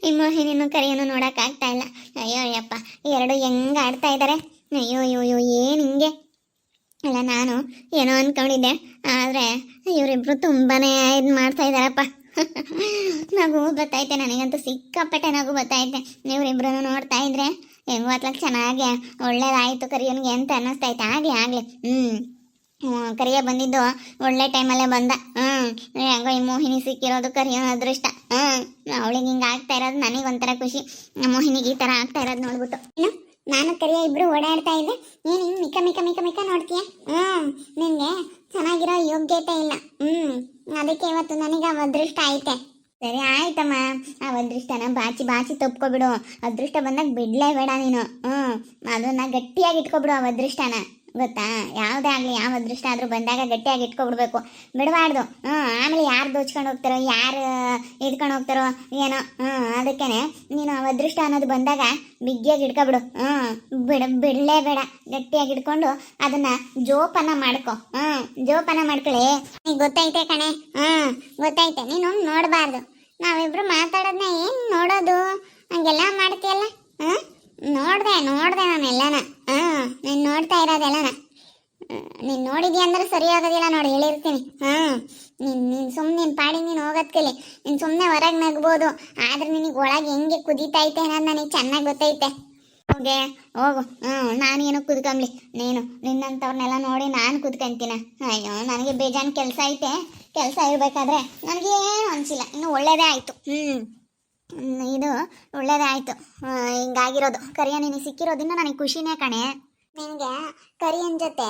ಈ ಮೋಹಿನಿನೂ ಕರಿಯನ್ನು ನೋಡೋಕ್ಕಾಗ್ತಾ ಇಲ್ಲ. ಅಯ್ಯೋ ಯಪ್ಪ, ಎರಡು ಹೆಂಗೆ ಆಡ್ತಾ ಇದ್ದಾರೆ. ಅಯ್ಯೋ ಅಯ್ಯೋ ಅಯ್ಯೋ, ಏನು ಹಿಂಗೆ ಅಲ್ಲ. ನಾನು ಏನೋ ಅಂದ್ಕೊಂಡಿದ್ದೆ, ಆದರೆ ಇವರಿಬ್ರು ತುಂಬಾ ಇದು ಮಾಡ್ತಾ ಇದ್ದಾರಪ್ಪ. ನಗು ಬತ್ತೈತೆ, ನನಗಂತೂ ಸಿಕ್ಕಾಪಟ್ಟೆ ನಗು ಬತ್ತೈತೆ. ಇವರಿಬ್ರು ನೋಡ್ತಾ ಇದ್ರೆ ಹೆಂಗೋ ಅತ್ಲಕ್ಕೆ ಚೆನ್ನಾಗಿ ಒಳ್ಳೇದಾಯಿತು ಕರಿಯನ್ಗೆ ಅಂತ ಅನ್ನಿಸ್ತೈತೆ. ಆಗಲಿ ಕರಿಯ ಬಂದಿದ್ದು ಒಳ್ಳೆ ಟೈಮಲ್ಲೇ ಬಂದ. ಹೆಂಗೋ ಈ ಮೋಹಿನಿ ಸಿಕ್ಕಿರೋದು ಕರಿಯೋನ ಅದೃಷ್ಟ. ಅವಳಿಗೆ ಹಿಂಗೆ ಆಗ್ತಾ ಇರೋದು ನನಗೊಂಥರ ಖುಷಿ. ಮೋಹಿನಿಗೆ ಈ ಥರ ಆಗ್ತಾ ಇರೋದು ನೋಡ್ಬಿಟ್ಟು. ನಾನು ಕರಿಯ ಇಬ್ರು ಓಡಾಡ್ತಾ ಇದ್ದೆ, ನೀನು ಹಿಂಗೆ ಮಿಕ ಮಿಕ ಮಿಕ ಮಿಕ ನೋಡ್ತೀಯ. ನಿನಗೆ ಚೆನ್ನಾಗಿರೋ ಯೋಗ್ಯತೆ ಇಲ್ಲ. ಅದಕ್ಕೆ ಇವತ್ತು ನನಗೆ ಆ ಅದೃಷ್ಟ ಐತೆ. ಸರಿ ಆಯ್ತಮ್ಮ, ಆ ಅದೃಷ್ಟನ ಬಾಚಿ ಬಾಚಿ ತಪ್ಕೊಬಿಡು. ಅದೃಷ್ಟ ಬಂದಾಗ ಬಿಡ್ಲೇ ಬೇಡ ನೀನು. ಅದನ್ನ ಗಟ್ಟಿಯಾಗಿ ಇಟ್ಕೊಬಿಡು ಆ ಅದೃಷ್ಟನ, ಗೊತ್ತಾ? ಯಾವುದೇ ಆಗಲಿ, ಯಾವ ಅದೃಷ್ಟ ಆದರೂ ಬಂದಾಗ ಗಟ್ಟಿಯಾಗಿ ಇಟ್ಕೊಬಿಡ್ಬೇಕು, ಬಿಡಬಾರ್ದು. ಆಮೇಲೆ ಯಾರು ದೋಚ್ಕೊಂಡು ಹೋಗ್ತಾರೋ, ಯಾರು ಇದ್ಕೊಂಡು ಹೋಗ್ತಾರೋ ಏನೋ. ಅದಕ್ಕೇನೆ ನೀನು ಆ ಅದೃಷ್ಟ ಅನ್ನೋದು ಬಂದಾಗ ಬಿಗಿಯಾಗಿ ಇಟ್ಕೊಬಿಡು. ಬಿಡಲೇ ಬೇಡ, ಗಟ್ಟಿಯಾಗಿ ಇಟ್ಕೊಂಡು ಅದನ್ನ ಜೋಪಾನ ಮಾಡ್ಕೊ. ಜೋಪಾನ ಮಾಡ್ಕೊಳ್ಳಿ. ಈಗ ಗೊತ್ತೈತೆ ಕಣೆ. ಗೊತ್ತೈತೆ. ನೀನು ನೋಡಬಾರ್ದು. ನಾವಿಬ್ರು ಮಾತಾಡೋದನ್ನ ಏನು ನೋಡೋದು? ಹಂಗೆಲ್ಲ ಮಾಡ್ತೀಯಲ್ಲ. ನೋಡ್ದೆ ನಾನು ಎಲ್ಲನ. ನೀನು ನೋಡ್ತಾ ಇರೋದೆಲ್ಲನ. ನೀನು ನೋಡಿದ್ಯಾ ಅಂದ್ರೆ ಸರಿ ಆಗೋದಿಲ್ಲ ನೋಡಿ, ಹೇಳಿರ್ತೀನಿ. ನೀನು ಸುಮ್ಮನೆ ನಿನ್ನ ಪಾಡಿ ನೀನು ಹೋಗೋದ್ ಕಲಿ. ನೀನು ಸುಮ್ಮನೆ ಹೊರಗೆ ನಗ್ಬೋದು, ಆದ್ರೆ ನಿನಗೆ ಒಳಗೆ ಹೆಂಗೆ ಕುದೀತೈತೆ ಅನ್ನೋದು ನನಗೆ ಚೆನ್ನಾಗಿ ಗೊತ್ತೈತೆ. ಹೋಗು. ನಾನೇನು ಕುದ್ಕೊಂಬ್ಲಿ, ನೀನು ನಿನ್ನಂಥವ್ರನ್ನೆಲ್ಲ ನೋಡಿ ನಾನು ಕುದ್ಕೊಂತೀನ. ಅಯ್ಯೋ, ನನಗೆ ಬೇಜಾನ್ ಕೆಲಸ ಐತೆ. ಕೆಲಸ ಇರಬೇಕಾದ್ರೆ ನನಗೇನು ಅನಿಸಿಲ್ಲ. ಇನ್ನು ಒಳ್ಳೇದೇ ಆಯಿತು. ಇದು ಒಳ್ಳೇದೇ ಆಯಿತು ಹಿಂಗಾಗಿರೋದು. ಕರಿಯ ನಿನಗೆ ಸಿಕ್ಕಿರೋದ್ರಿಂದ ನನಗೆ ಖುಷಿನೇ ಕಣೆ. ನಿನಗೆ ಕರಿಯನ್ ಜೊತೆ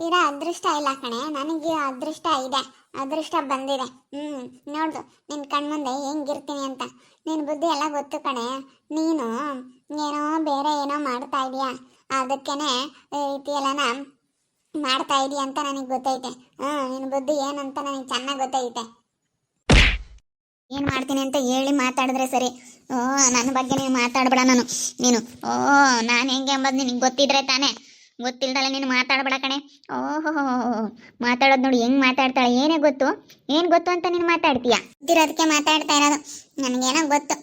ಇರೋ ಅದೃಷ್ಟ ಇಲ್ಲ ಕಣೆ, ನನಗೆ ಅದೃಷ್ಟ ಇದೆ. ಅದೃಷ್ಟ ಬಂದಿದೆ. ನೋಡ್ದು ನಿನ್ನ ಕಣ್ಮುಂದೆ ಹೆಂಗಿರ್ತೀನಿ ಅಂತ. ನಿನ್ನ ಬುದ್ಧಿ ಎಲ್ಲ ಗೊತ್ತು ಕಣೆ. ನೀನು ಏನೋ ಬೇರೆ ಏನೋ ಮಾಡ್ತಾ ಇದೀಯಾ, ಅದಕ್ಕೇನೆ ಈ ರೀತಿ ಎಲ್ಲನ ಮಾಡ್ತಾ ಇದೀಯ ಅಂತ ನನಗೆ ಗೊತ್ತೈತೆ. ನಿನ್ನ ಬುದ್ಧಿ ಏನಂತ ನನಗೆ ಚೆನ್ನಾಗಿ ಗೊತ್ತೈತೆ. ಏನು ಮಾಡ್ತೀನಿ ಅಂತ ಹೇಳಿ ಮಾತಾಡಿದ್ರೆ ಸರಿ. ನನ್ನ ಬಗ್ಗೆ ನೀನು ಮಾತಾಡ್ಬೇಡ. ನೀನು ನಾನು ಹೆಂಗೆ ಅಂಬೋದು ನಿನಗೆ ಗೊತ್ತಿದ್ರೆ ತಾನೇ. ಗೊತ್ತಿಲ್ದಲ್ಲ ನೀನು ಮಾತಾಡ್ಬೇಡ ಕಣೆ. ಮಾತಾಡೋದು ನೋಡಿ ಹೆಂಗೆ ಮಾತಾಡ್ತಾಳೆ. ಏನು ಗೊತ್ತು ಅಂತ ನೀನು ಮಾತಾಡ್ತೀಯ. ಗೊತ್ತಿರೋದಕ್ಕೆ ಮಾತಾಡ್ತಾ ಇರೋದು. ನನಗೇನೋ ಗೊತ್ತು.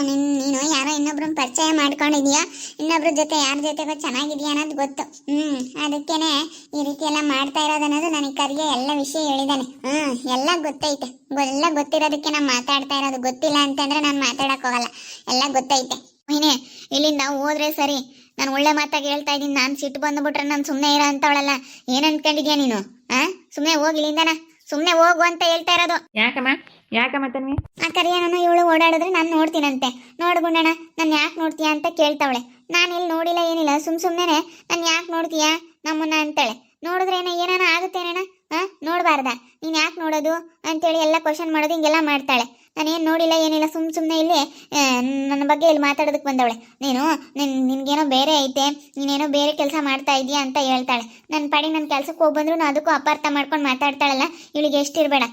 ನೀನು ಯಾರೋ ಇನ್ನೊಬ್ರನ್ನ ಪರಿಚಯ ಮಾಡ್ಕೊಂಡಿದೀಯಾ, ಇನ್ನೊಬ್ರ ಜೊತೆ ಯಾರ ಜೊತೆಗೋ ಚೆನ್ನಾಗಿದೆಯಾ ಅನ್ನೋದು ಗೊತ್ತು. ಅದಕ್ಕೇನೆ ಈ ರೀತಿ ಎಲ್ಲ ಮಾಡ್ತಾ ಇರೋದು ಅನ್ನೋದು ನನಗೆ ಕರಿಯ ಎಲ್ಲ ವಿಷಯ ಹೇಳಿದ್ದಾನೆ. ಎಲ್ಲ ಗೊತ್ತೈತೆ. ಎಲ್ಲ ಗೊತ್ತಿರೋದಕ್ಕೆ ನಾನು ಮಾತಾಡ್ತಾ ಇರೋದು. ಗೊತ್ತಿಲ್ಲ ಅಂತಂದ್ರೆ ನಾನು ಮಾತಾಡಕ್ ಹೋಗಲ್ಲ. ಎಲ್ಲ ಗೊತ್ತೈತೆ. ನೀನೇ ಇಲ್ಲಿಂದ ಹೋದ್ರೆ ಸರಿ. ನಾನು ಒಳ್ಳೆ ಮಾತಾಗಿ ಹೇಳ್ತಾ ಇದ್ದೀನಿ. ನಾನು ಸಿಟ್ಟು ಬಂದುಬಿಟ್ರೆ ನಾನು ಸುಮ್ಮನೆ ಇರೋ ಅಂತವಳಲ್ಲ. ಏನು ಅನ್ಕೊಂಡಿದ್ಯಾ ನೀನು? ಸುಮ್ಮನೆ ಹೋಗಿ ಇಲ್ಲಿಂದನ. ಸುಮ್ಮನೆ ಹೋಗು ಅಂತ ಹೇಳ್ತಾ ಇರೋದು. ಯಾಕಮ್ಮ ತನ್ವಿ? ಆ ಕರಿಯ ನಾನು ಇವಳು ಓಡಾಡಿದ್ರೆ ನಾನು ನೋಡ್ತೀನಂತೆ. ನೋಡ್ಗುಂಡಣ ನಾನು ಯಾಕೆ ನೋಡ್ತೀಯಾ ಅಂತ ಕೇಳ್ತಾವಳೆ. ನಾನು ಇಲ್ಲಿ ನೋಡಿಲ್ಲ ಏನಿಲ್ಲ. ಸುಮ್ಮನೆ ನಾನು ಯಾಕೆ ನೋಡ್ತೀಯಾ ನಮ್ಮನ್ನ ಅಂತಾಳೆ. ನೋಡಿದ್ರೆ ಏನಾನ ಆಗುತ್ತೇನೇನ? ನೋಡಬಾರ್ದ? ನೀನು ಯಾಕೆ ನೋಡೋದು ಅಂತೇಳಿ ಎಲ್ಲ ಕ್ವಶನ್ ಮಾಡೋದು, ಹಿಂಗೆಲ್ಲ ಮಾಡ್ತಾಳೆ. ನಾನೇನು ನೋಡಿಲ್ಲ ಏನಿಲ್ಲ. ಸುಮ್ಮನೆ ಇಲ್ಲಿ ನನ್ನ ಬಗ್ಗೆ ಇಲ್ಲಿ ಮಾತಾಡೋದಕ್ಕೆ ಬಂದವಳೆ. ನಿನಗೇನೋ ಬೇರೆ ಐತೆ, ನೀನೇನೋ ಬೇರೆ ಕೆಲಸ ಮಾಡ್ತಾ ಇದೀಯಾ ಅಂತ ಹೇಳ್ತಾಳೆ. ನನ್ನ ಪಾಡಿ ನನ್ನ ಕೆಲ್ಸಕ್ಕೆ ಹೋಗಿ ಬಂದ್ರು ಅದಕ್ಕೂ ಅಪಾರ್ಥ ಮಾಡ್ಕೊಂಡು ಮಾತಾಡ್ತಾಳಲ್ಲ. ಇವಳಿಗೆ ಎಷ್ಟಿರ್ಬೇಡ.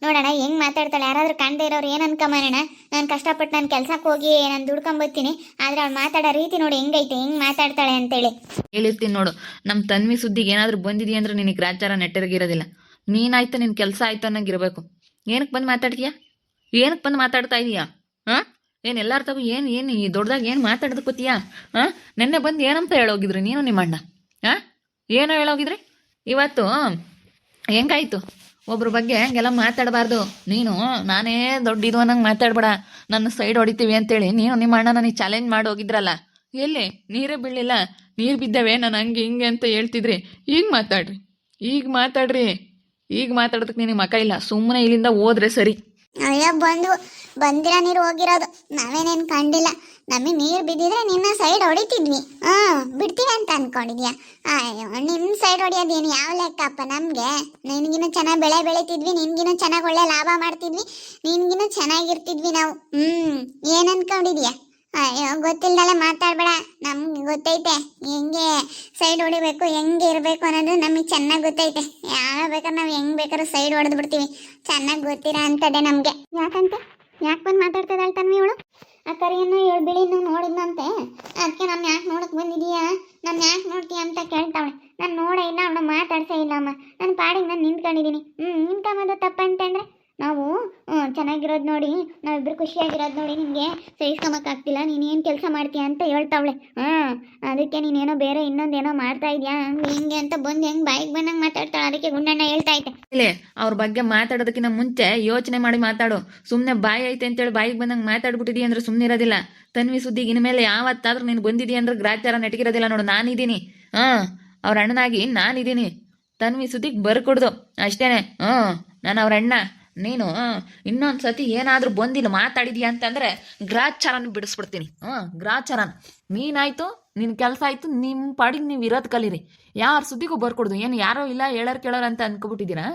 ನೋಡೋಣ ಹೆಂಗೆ ಮಾತಾಡ್ತಾಳೆ. ಯಾರಾದ್ರೂ ಕಾಣದೇ ಇರೋರು ಏನು ಅನ್ಕೊಂಬರೋಣ. ನಾನು ಕಷ್ಟಪಟ್ಟು ನಾನು ಕೆಲ್ಸಕ್ಕೆ ಹೋಗಿ ನಾನು ದುಡ್ಕೊಂಬರ್ತೀನಿ, ಆದರೆ ಅವಳು ಮಾತಾಡೋ ರೀತಿ ನೋಡಿ ಹೆಂಗೈತೆ, ಹೆಂಗೆ ಮಾತಾಡ್ತಾಳೆ ಅಂತೇಳಿ ಹೇಳಿರ್ತೀನಿ ನೋಡು. ನಮ್ಮ ತನ್ವಿ ಸುದ್ದಿಗೆ ಏನಾದರೂ ಬಂದಿದೆಯಾ ಅಂದ್ರೆ ನಿನಗೆ ಗ್ರಾಚಾರ ನೆಟ್ಟರಿಗಿರೋದಿಲ್ಲ. ನೀನಾಯ್ತು ನಿನ್ನ ಕೆಲಸ ಆಯ್ತು ಅನ್ನಂಗಿರ್ಬೇಕು. ಏನಕ್ಕೆ ಬಂದು ಮಾತಾಡ್ತೀಯಾ? ಏನಕ್ಕೆ ಬಂದು ಮಾತಾಡ್ತಾ ಇದೀಯಾ? ಏನು ಎಲ್ಲಾರ ತಗೋ ಏನು ಈ ದೊಡ್ಡದಾಗ ಏನು ಮಾತಾಡೋದು ಕೂತೀಯಾ? ನೆನ್ನೆ ಬಂದು ಏನಂತ ಹೇಳೋಗಿದ್ರಿ ನೀನು ನಿಮ್ಮ ಅಣ್ಣ? ಏನೋ ಹೇಳೋಗಿದ್ರಿ? ಇವತ್ತು ಹೆಂಗಾಯ್ತು? ಒಬ್ರ ಬಗ್ಗೆ ಹಂಗೆಲ್ಲ ಮಾತಾಡಬಾರ್ದು ನೀನು. ನಾನೇ ದೊಡ್ಡಿದು ಅನ್ನಂಗೆ ಮಾತಾಡ್ಬೇಡ. ನನ್ನ ಸೈಡ್ ಹೊಡಿತೀವಿ ಅಂತೇಳಿ ನೀನು ನಿಮ್ಮ ಅಣ್ಣ ನನಗೆ ಚಾಲೆಂಜ್ ಮಾಡಿ ಹೋಗಿದ್ರಲ್ಲ. ಎಲ್ಲಿ ನೀರೇ ಬೀಳಲಿಲ್ಲ, ನೀರು ಬಿದ್ದವೆ, ನಾನು ಹಂಗೆ ಹಿಂಗೆ ಅಂತ ಹೇಳ್ತಿದ್ರಿ. ಈಗ ಮಾತಾಡ್ರಿ. ಈಗ ಮಾತಾಡೋದಕ್ಕೆ ನಿನಗೆ ಮಕ ಇಲ್ಲ. ಸುಮ್ಮನೆ ಇಲ್ಲಿಂದ ಹೋದ್ರೆ ಸರಿ. ಅಯ್ಯೋ, ಬಂದಿರೋ ನೀರು ಹೋಗಿರೋದು. ನಾವೇನೇನು ಕಂಡಿಲ್ಲ. ನಮಗೆ ನೀರು ಬಿದ್ದಿದ್ರೆ ನಿನ್ನ ಸೈಡ್ ಹೊಡಿತಿದ್ವಿ. ಬಿಡ್ತೀವಿ ಅಂತ ಅನ್ಕೊಂಡಿದ್ಯಾ? ಅಯ್ಯೋ, ನಿನ್ನ ಸೈಡ್ ಹೊಡಿಯೋದೇನು ಯಾವ ಲೆಕ್ಕಪ್ಪ ನಮಗೆ? ನಿನ್ಗಿನ್ನೂ ಚೆನ್ನಾಗಿ ಬೆಳೆ ಬೆಳಿತಿದ್ವಿ, ನಿನ್ಗಿನ್ನೂ ಚೆನ್ನಾಗಿ ಒಳ್ಳೆ ಲಾಭ ಮಾಡ್ತಿದ್ವಿ, ನಿನ್ಗಿನ್ನೂ ಚೆನ್ನಾಗಿರ್ತಿದ್ವಿ ನಾವು. ಏನು ಅನ್ಕೊಂಡಿದ್ಯಾ? ಅಯ್ಯೋ, ಗೊತ್ತಿಲ್ದಲ್ಲ ಮಾತಾಡ್ಬೇಡ. ನಮ್ಗೆ ಗೊತ್ತೈತೆ ಹೆಂಗೆ ಸೈಡ್ ಹೊಡಿಬೇಕು, ಹೆಂಗೆ ಇರಬೇಕು ಅನ್ನೋದು ನಮಗೆ ಚೆನ್ನಾಗಿ ಗೊತ್ತೈತೆ. ಯಾವ ಬೇಕಾದ್ರೆ ನಾವು ಹೆಂಗೆ ಬೇಕಾದ್ರೂ ಸೈಡ್ ಹೊಡೆದು ಬಿಡ್ತೀವಿ. ಚೆನ್ನಾಗಿ ಗೊತ್ತಿರೋ ಅಂಥದ್ದೇ ನಮಗೆ. ಯಾಕೆ ಬಂದು ಮಾತಾಡ್ತಿದ್ದಾಳೆ ತನ್ವಿ ಇವಳು? ಆ ಕರಿಯನ್ನು ಇವಳು ಬಿಳಿನೂ ನೋಡಿದ್ನಂತೆ. ಅದಕ್ಕೆ ನಾನು ಯಾಕೆ ನೋಡಕ್ಕೆ ಬಂದಿದೀಯಾ, ನಾನು ಯಾಕೆ ನೋಡ್ತೀಯ ಅಂತ ಕೇಳ್ತಾವಳೆ. ನಾನು ನೋಡೇ ಇಲ್ಲ, ಅವಳು ಮಾತಾಡ್ಸೇ ಇಲ್ಲ ಅಮ್ಮ. ನನ್ನ ಪಾಡಿಗೆ ನಾನು ನಿಂತ್ಕೊಂಡಿದ್ದೀನಿ. ನಿಂತ್ಕೊಂಬೋದು ತಪ್ಪಂತಂದರೆ ನಾವು ಚೆನ್ನಾಗಿರೋದು ನೋಡಿ ನಾವಿಬ್ಬರು ಖುಷಿಯಾಗಿರೋದು ಇರೋದು ನೋಡಿ ನಿನಗೆ ಸಹಿಸ್ಕೊಂಬಕ್ಕಾಗ್ತಿಲ್ಲ, ನೀನೇನು ಕೆಲಸ ಮಾಡ್ತೀಯ ಅಂತ ಹೇಳ್ತಾವಳೆ. ಅದಕ್ಕೆ ನೀನೇನೋ ಬೇರೆ ಇನ್ನೊಂದೇನೋ ಮಾಡ್ತಾ ಇದೆಯಾ ಹಿಂಗೆ ಅಂತ ಬಂದು ಹೆಂಗೆ ಬಾಯಿಗೆ ಬಂದಂಗೆ ಮಾತಾಡ್ತಾಳೆ. ಅದಕ್ಕೆ ಗುಂಡಣ್ಣ ಹೇಳ್ತಾ ಐತೆ. ಇಲ್ಲಿ ಅವ್ರ ಬಗ್ಗೆ ಮಾತಾಡೋದಕ್ಕಿಂತ ಮುಂಚೆ ಯೋಚನೆ ಮಾಡಿ ಮಾತಾಡು. ಸುಮ್ಮನೆ ಬಾಯಿ ಐತೆ ಅಂತೇಳಿ ಬಾಯಿಗೆ ಬಂದಂಗೆ ಮಾತಾಡ್ಬಿಟ್ಟಿದೀಯ ಅಂದ್ರೆ ಸುಮ್ಮನೆ ಇರೋದಿಲ್ಲ. ತನ್ವಿ ಸುದ್ದಿಗೆ ಇನ್ಮೇಲೆ ಯಾವತ್ತಾದ್ರೂ ನೀನು ಬಂದಿದ್ದೀಯ ಅಂದ್ರೆ ಗ್ರಾಚಾರ ನೆಟಗಿರೋದಿಲ್ಲ ನೋಡು. ನಾನಿದ್ದೀನಿ, ಅವ್ರ ಅಣ್ಣನಾಗಿ ನಾನಿದ್ದೀನಿ. ತನ್ವಿ ಸುದ್ದಿಗೆ ಬರ್ಕೊಡ್ದು ಅಷ್ಟೇನೆ. ನಾನು ಅವ್ರ ಅಣ್ಣ. ನೀನು ಇನ್ನೊಂದು ಸತಿ ಏನಾದರೂ ಬಂದಿಲ್ಲ ಮಾತಾಡಿದ್ಯಾ ಅಂತಂದ್ರೆ ಗ್ರಾಚಾರನ ಬಿಡಿಸ್ಬಿಡ್ತೀನಿ. ಗ್ರಾಚಾರನ ನೀನಾಯ್ತು, ನಿನ್ನ ಕೆಲಸ ಆಯ್ತು, ನಿಮ್ಮ ಪಾಡಿಗೆ ನೀವು ಇರೋದು ಕಲೀರಿ. ಯಾರ ಸುದ್ದಿಗೂ ಬರ್ಕೊಡ್ದು. ಏನು ಯಾರೋ ಇಲ್ಲ ಹೇಳೋರು ಕೇಳೋರು ಅಂತ ಅನ್ಕೊಬಿಟ್ಟಿದ್ದೀರಾ?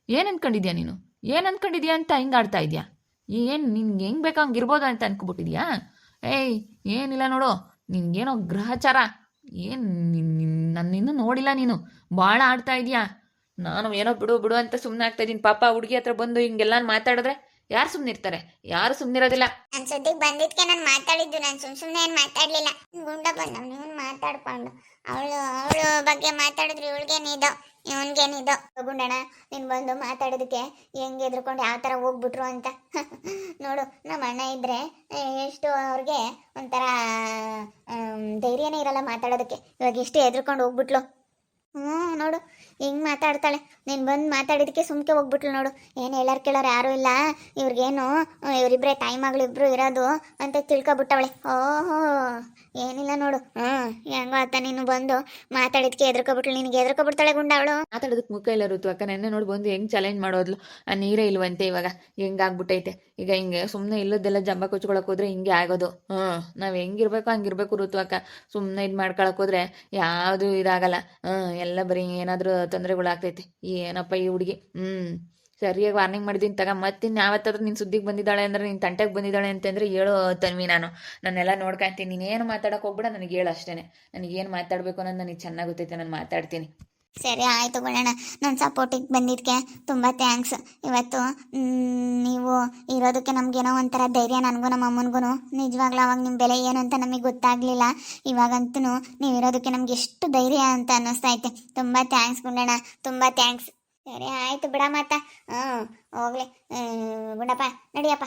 ಏನು ಅನ್ಕೊಂಡಿದ್ಯಾ ನೀನು? ಏನು ಅನ್ಕೊಂಡಿದ್ಯಾ ಅಂತ ಹಿಂಗೆ ಆಡ್ತಾ ಇದೆಯಾ? ಏನು ನಿನ್ಗೆ ಹೆಂಗೆ ಬೇಕೋ ಹಂಗೆ ಇರ್ಬೋದು ಅಂತ ಅನ್ಕೊಬಿಟ್ಟಿದ್ಯಾ? ಏಯ್ ಏನಿಲ್ಲ ನೋಡು, ನಿನ್ಗೇನೋ ಗ್ರಹಚಾರ. ಏನು ನಾನು ಇನ್ನೂ ನೋಡಿಲ್ಲ. ನೀನು ಭಾಳ ಆಡ್ತಾ ಇದೆಯಾ. ನಾನು ಏನೋ ಬಿಡು ಬಿಡು ಅಂತ ಸುಮ್ಮನೆ ಆಗ್ತಾ ಇದ್ದೀನಿ. ಪಾಪ ಹುಡುಗಿ ಹತ್ರ ಬಂದು ಹಿಂಗೆಲ್ಲ ಮಾತಾಡಿದ್ರೆ ಯಾರು ಸುಮ್ಮನೆ ಇರ್ತಾರೆ? ಯಾರು ಸುಮ್ಮನಿರೋದಿಲ್ಲ. ನನ್ನ ಸುದ್ದಿಗೆ ಬಂದಿದ್ಕೆ ನಾನು ಮಾತಾಡಿದ್ದು. ನಾನು ಸುಮ್ಮನೆ ಏನು ಮಾತಾಡಲಿಲ್ಲ. ಗುಂಡ ಬಂದ ನೀವು ಮಾತಾಡ್ಕೊಂಡು ಅವಳು ಬಗ್ಗೆ ಮಾತಾಡಿದ್ರೆ ಇವಳಿಗೇನಿದೋ ಇವನಿಗೇನಿದೋ. ಗುಂಡಣ್ಣ ನೀನು ಬಂದು ಮಾತಾಡೋದಕ್ಕೆ ಹೆಂಗೆ ಎದ್ರುಕೊಂಡು ಯಾವ ಥರ ಹೋಗ್ಬಿಟ್ರು ಅಂತ ನೋಡು. ನಮ್ಮ ಅಣ್ಣ ಇದ್ದರೆ ಎಷ್ಟು ಅವ್ರಿಗೆ ಒಂಥರ ಧೈರ್ಯನೇ ಇರಲ್ಲ ಮಾತಾಡೋದಕ್ಕೆ. ಇವಾಗ ಎಷ್ಟು ಎದ್ರುಕೊಂಡು ಹೋಗ್ಬಿಟ್ಲು. ನೋಡು ಹಿಂಗೆ ಮಾತಾಡ್ತಾಳೆ. ನೀನು ಬಂದು ಮಾತಾಡಿದಕ್ಕೆ ಸುಮ್ಕೆ ಹೋಗ್ಬಿಟ್ಲು ನೋಡು. ಏನು ಹೇಳೋರು ಕೇಳೋರು ಯಾರೂ ಇಲ್ಲ, ಇವ್ರಿಗೇನು ಇವರಿಬ್ಬರೇ ತಾಯಿ ಮಗಳಿಬ್ರು ಇರೋದು ಅಂತ ತಿಳ್ಕೊಬಿಟ್ಟವಳೆ. ಓಹೋ ಏನಿಲ್ಲ ನೋಡು. ಹೆಂಗೋ ಆತ ನೀನು ಬಂದು ಮಾತಾಡಿದಕ್ಕೆ ಎದ್ರಕೊಬಿಟ್ಲು. ನಿನಗೆ ಎದ್ರಕೊಬಿಡ್ತಾಳೆ ಗುಂಡ ಅವಳು. ಮಾತಾಡೋದಕ್ಕೆ ಮುಖ ಇಲ್ಲ ಋತು ಅಕ್ಕ. ನೆನ್ನೆ ನೋಡಿ ಬಂದು ಹೆಂಗೆ ಚಾಲೆಂಜ್ ಮಾಡೋದ್ಲು. ಆ ನೀರೇ ಇಲ್ವಂತೆ ಇವಾಗ ಹೆಂಗಾಗ್ಬಿಟ್ಟೈತೆ. ಈಗ ಹಿಂಗೆ ಸುಮ್ಮನೆ ಇಲ್ಲದೆಲ್ಲ ಜಂಬ ಕೊಚ್ಕೊಳಕ್ ಹೋದ್ರೆ ಹಿಂಗೆ ಆಗೋದು. ನಾವು ಹೆಂಗಿರ್ಬೇಕು ಹಂಗಿರ್ಬೇಕು ಋತು ಅಕ್ಕ. ಸುಮ್ಮನೆ ಇದು ಮಾಡ್ಕೊಳಕ್ ಹೋದ್ರೆ ಯಾವುದು ಇದಾಗಲ್ಲ. ಎಲ್ಲ ಬರೀ ಏನಾದರೂ ತೊಂದರೆಗಳಾಗ್ತೈತೆ. ಏನಪ್ಪ ಈ ಹುಡುಗಿ. ಸರಿಯಾಗಿ ವಾರ್ನಿಂಗ್ ಮಾಡಿದ್ದೀನಿ ತಗ. ಮತ್ತಿನ್ನು ಯಾವತ್ತಾದ್ರೂ ನಿನ್ನ ಸುದ್ದಿಗೆ ಬಂದಿದ್ದಾಳೆ ಅಂದ್ರೆ, ನಿನ್ನ ತಂಟೆಗೆ ಬಂದಿದ್ದಾಳೆ ಅಂತಂದ್ರೆ ಹೇಳು ತನ್ವಿ. ನಾನೆಲ್ಲ ನೋಡ್ಕೊಂತೀನಿ. ನೀನೇನು ಮಾತಾಡೋಕೆ ಹೋಗ್ಬಿಡ, ನನಗೆ ಹೇಳು ಅಷ್ಟೇ. ನನಗೇನು ಮಾತಾಡಬೇಕು ಅನ್ನೋದು ನನಗೆ ಚೆನ್ನಾಗಿ ಗೊತ್ತೈತೆ. ನಾನು ಮಾತಾಡ್ತೀನಿ. ಸರಿ ಆಯಿತು ಗುಣಣ್ಣ. ನನ್ನ ಸಪೋರ್ಟಿಗೆ ಬಂದಿದ್ದಕ್ಕೆ ತುಂಬ ಥ್ಯಾಂಕ್ಸ್. ಇವತ್ತು ನೀವು ಇರೋದಕ್ಕೆ ನಮಗೇನೋ ಒಂಥರ ಧೈರ್ಯ. ನನಗೂ ನಮ್ಮ ಅಮ್ಮನಿಗೂ ನಿಜವಾಗ್ಲೂ ಅವಾಗ ನಿಮ್ಮ ಬೆಲೆ ಏನು ಅಂತ ನಮಗೆ ಗೊತ್ತಾಗಲಿಲ್ಲ. ಇವಾಗಂತೂ ನೀವು ಇರೋದಕ್ಕೆ ನಮ್ಗೆ ಎಷ್ಟು ಧೈರ್ಯ ಅಂತ ಅನ್ನಿಸ್ತಾ ಐತೆ. ತುಂಬ ಥ್ಯಾಂಕ್ಸ್ ಗುಂಡಣ್ಣ, ತುಂಬ ಥ್ಯಾಂಕ್ಸ್. ಸರಿ ಆಯಿತು ಬಿಡ ಮಾತಾ. ಹೋಗ್ಲಿ ಗುಂಡಪ್ಪ ನಡಿಯಪ್ಪ.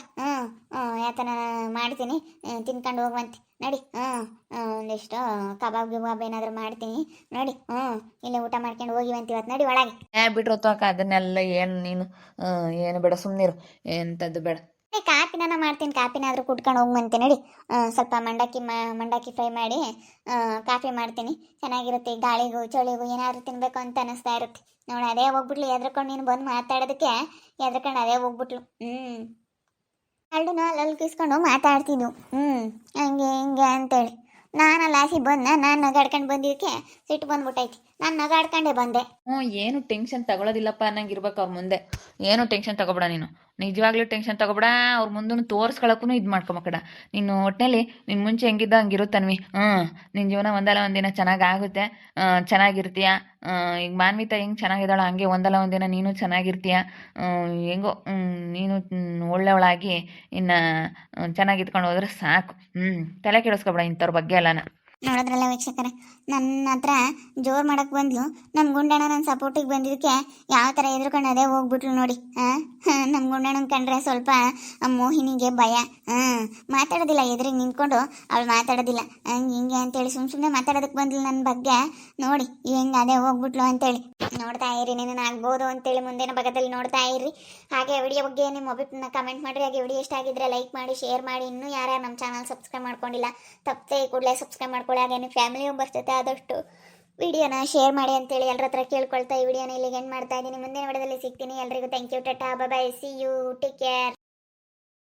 ಯಾತನ ಮಾಡ್ತೀನಿ, ತಿನ್ಕೊಂಡು ಹೋಗುವಂತೆ ನಡಿ. ಒಂದಿಷ್ಟು ಕಬಾಬ್ ಗಿಬಾಬ್ ಏನಾದರೂ ಮಾಡ್ತೀನಿ ನೋಡಿ. ಇಲ್ಲೇ ಊಟ ಮಾಡ್ಕೊಂಡು ಹೋಗಿವಂತ ಇವತ್ತು. ನಡಿ ಒಳಗೆ. ಬಿಡ್ರು ಅಕ್ಕ ಅದನ್ನೆಲ್ಲ. ಏನು ನೀನು ಏನು ಬೇಡ, ಸುಮ್ಮನಿರು. ಎಂಥದ್ದು ಬೇಡ. ಕಾಪಿನ ಮಾಡ್ತೀನಿ. ಕಾಪಿನಾದರೂ ಕುಟ್ಕೊಂಡು ಹೋಗುವಂತೆ ನಡಿ. ಸ್ವಲ್ಪ ಮಂಡಕ್ಕಿ ಫ್ರೈ ಮಾಡಿ ಕಾಫಿ ಮಾಡ್ತೀನಿ. ಚೆನ್ನಾಗಿರುತ್ತೆ. ಗಾಳಿಗೂ ಚಳಿಗೂ ಏನಾದರೂ ತಿನ್ನಬೇಕು ಅಂತ ಅನ್ನಿಸ್ತಾ ಇರುತ್ತೆ ನೋಡಿ. ಅದೇ ಹೋಗ್ಬಿಟ್ಲು ಎದ್ರಕೊಂಡು. ನೀನು ಬಂದು ಮಾತಾಡೋದಕ್ಕೆ ಎದ್ರಕೊಂಡು ಅದೇ ಹೋಗ್ಬಿಟ್ಲು. ಅಲ್ಲಿ ಕಿಸ್ಕೊಂಡು ಮಾತಾಡ್ತಿದ್ವು. ಹಂಗೆ ಹಿಂಗೆ ಅಂತೇಳಿ ನಾನು ಲಾಸಿ ನಾನು ನಗಾಡ್ಕೊಂಡು ಬಂದಿದ್ದಕ್ಕೆ ಸಿಟ್ಟು ಬಂದ್ಬಿಟ್ಟೈತಿ. ನಾನು ನಗಾಡ್ಕೊಂಡೇ ಬಂದೆ. ಏನು ಟೆನ್ಷನ್ ತಗೊಳ್ಳೋದಿಲ್ಲಪ್ಪ ಅನ್ನಂಗಿರ್ಬೇಕು ಅವ್ರ ಮುಂದೆ. ಏನು ಟೆನ್ಷನ್ ತಗೋಬೇಡ ನೀನು. ನಿಜವಾಗ್ಲೂ ಟೆನ್ಷನ್ ತಗೋಬೇಡ. ಅವ್ರ ಮುಂದೂ ತೋರಿಸ್ಕೊಳಕ್ಕೂ ಇದು ಮಾಡ್ಕೊಬೇಡ. ನೀನು ಒಟ್ಟಿನಲ್ಲಿ ನಿನ್ನ ಮುಂಚೆ ಹೆಂಗಿದ್ದ ಹಂಗಿರುತ್ತನ್ವಿ. ನಿನ್ನ ಜೀವನ ಒಂದಲ್ಲ ಒಂದಿನ ಚೆನ್ನಾಗಾಗುತ್ತೆ. ಚೆನ್ನಾಗಿರ್ತೀಯ. ಈಗ ಮಾನ್ವಿತ ಹೆಂಗೆ ಚೆನ್ನಾಗಿದ್ದಾಳೋ ಹಂಗೆ ಒಂದಲ್ಲ ಒಂದಿನ ನೀನು ಚೆನ್ನಾಗಿರ್ತೀಯ. ಹೆಂಗೋ ನೀನು ಒಳ್ಳೆಯವಳಾಗಿ ಇನ್ನು ಚೆನ್ನಾಗಿದ್ಕೊಂಡು ಹೋದ್ರೆ ಸಾಕು. ತಲೆ ಕೆಡಿಸ್ಕೊಬೇಡ ಇಂಥವ್ರ ಬಗ್ಗೆ ಎಲ್ಲನ. ನೋಡಿದ್ರಲ್ಲ ವೀಕ್ಷಕರೇ, ನನ್ನ ಹತ್ರ ಜೋರು ಮಾಡಕ್ಕೆ ಬಂದ್ಲು. ನಮ್ಮ ಗುಂಡಣ್ಣ ನನ್ನ ಸಪೋರ್ಟಿಗೆ ಬಂದಿದ್ದಕ್ಕೆ ಯಾವ ಥರ ಎದ್ರುಕೊಂಡು ಅದೇ ಹೋಗ್ಬಿಟ್ಲು ನೋಡಿ. ನಮ್ಮ ಗುಂಡಣ್ಣನ ಕಂಡ್ರೆ ಸ್ವಲ್ಪ ಮೋಹಿನಿಗೆ ಭಯ. ಮಾತಾಡೋದಿಲ್ಲ. ಎದುರಿಗೆ ನಿಂತ್ಕೊಂಡು ಅವಳು ಮಾತಾಡೋದಿಲ್ಲ. ಹಂಗೆ ಹಿಂಗೆ ಅಂತೇಳಿ ಸುಮ್ಮನೆ ಮಾತಾಡೋದಕ್ಕೆ ಬಂದ್ಲು ನನ್ನ ಬಗ್ಗೆ ನೋಡಿ. ಹೆಂಗೆ ಅದೇ ಹೋಗ್ಬಿಟ್ಲು ಅಂತೇಳಿ ನೋಡ್ತಾ ಇರಿ. ನೀನು ಆಗ್ಬೋದು ಅಂತೇಳಿ ಮುಂದಿನ ಭಾಗದಲ್ಲಿ ನೋಡ್ತಾ ಇರಿ. ಹಾಗೆ ವಿಡಿಯೋ ಬಗ್ಗೆ ನಿಮ್ಮ ಒಬ್ಬರನ್ನ ಕಮೆಂಟ್ ಮಾಡಿರಿ. ಹಾಗೆ ವಿಡಿಯೋ ಇಷ್ಟ ಆಗಿದ್ರೆ ಲೈಕ್ ಮಾಡಿ, ಶೇರ್ ಮಾಡಿ. ಇನ್ನೂ ಯಾರ್ಯಾರು ನಮ್ಮ ಚಾನಲ್ ಸಬ್ಸ್ಕ್ರೈಬ್ ಮಾಡ್ಕೊಂಡಿಲ್ಲ ತಪ್ಪದೆ ಕೂಡಲೇ ಸಬ್ಸ್ಕ್ರೈಬ್ ಮಾಡ್ಕೊಳ್ಳಿ. ಹಾಗೆ ನಿಮ್ಮ ಫ್ಯಾಮಿಲಿ ಮೆಂಬರ್ಸ್ ಜೊತೆ ಆದಷ್ಟು ವಿಡಿಯೋನ ಶೇರ್ ಮಾಡಿ ಅಂತೇಳಿ ಎಲ್ಲರ ಹತ್ರ ಕೇಳ್ಕೊಳ್ತಾ ಈ ವಿಡಿಯೋನ ಇಲ್ಲಿಗೆ ಎಂಡ್ ಮಾಡ್ತಾ ಇದ್ದೀನಿ. ಮುಂದಿನ ವಿಡಿಯೋದಲ್ಲಿ ಸಿಗ್ತೀನಿ. ಎಲ್ರಿಗೂ thank you. Tata, bye, see you, take care.